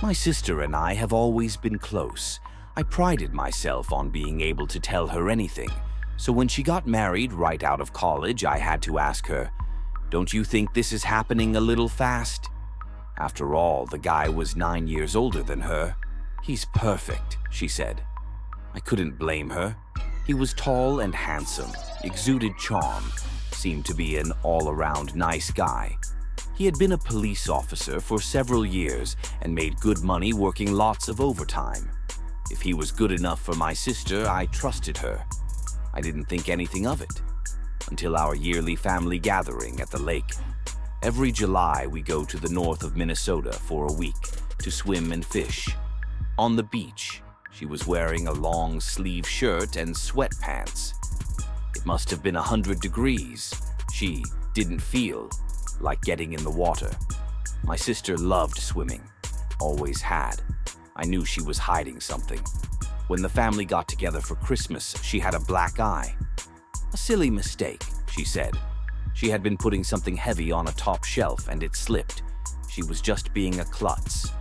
My sister and I have always been close. I prided myself on being able to tell her anything. So when she got married right out of college, I had to ask her, "Don't you think this is happening a little fast?" After all, the guy was 9 years older than her. "He's perfect," she said. I couldn't blame her. He was tall and handsome, exuded charm, seemed to be an all-around nice guy. He had been a police officer for several years and made good money working lots of overtime. If he was good enough for my sister, I trusted her. I didn't think anything of it until our yearly family gathering at the lake. Every July, we go to the north of Minnesota for a week to swim and fish. On the beach, she was wearing a long sleeve shirt and sweatpants. It must have been 100 degrees. She didn't feel like getting in the water. My sister loved swimming, always had. I knew she was hiding something. When the family got together for Christmas, she had a black eye. "A silly mistake," she said. She had been putting something heavy on a top shelf and it slipped. She was just being a klutz.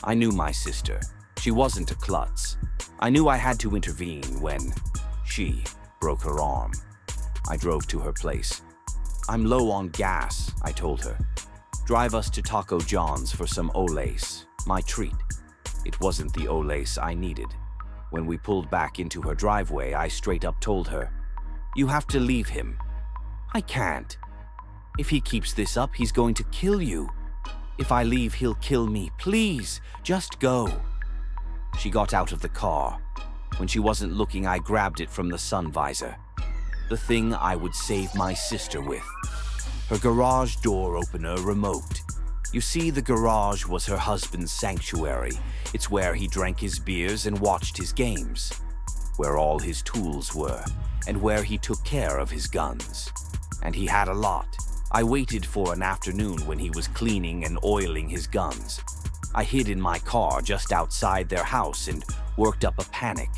I knew my sister. She wasn't a klutz. I knew I had to intervene when she broke her arm. I drove to her place. "I'm low on gas," I told her. "Drive us to Taco John's for some Olace, my treat." It wasn't the Olace I needed. When we pulled back into her driveway, I straight up told her, "You have to leave him." "I can't. If he keeps this up, he's going to kill you. If I leave, he'll kill me. Please, just go." She got out of the car. When she wasn't looking, I grabbed it from the sun visor. The thing I would save my sister with. Her garage door opener remote. You see, the garage was her husband's sanctuary. It's where he drank his beers and watched his games, where all his tools were, and where he took care of his guns. And he had a lot. I waited for an afternoon when he was cleaning and oiling his guns. I hid in my car just outside their house and worked up a panic.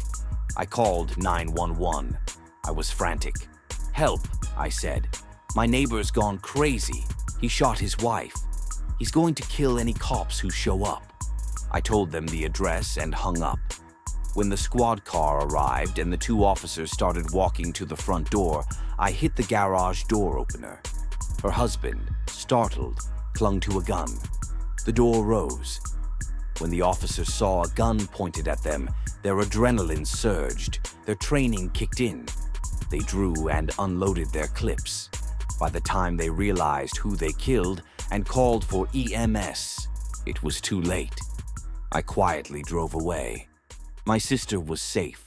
I called 911. I was frantic. "Help," I said. "My neighbor's gone crazy. He shot his wife. He's going to kill any cops who show up." I told them the address and hung up. When the squad car arrived and the two officers started walking to the front door, I hit the garage door opener. Her husband, startled, clung to a gun. The door rose. When the officers saw a gun pointed at them, their adrenaline surged, their training kicked in. They drew and unloaded their clips. By the time they realized who they killed and called for EMS, it was too late. I quietly drove away. My sister was safe.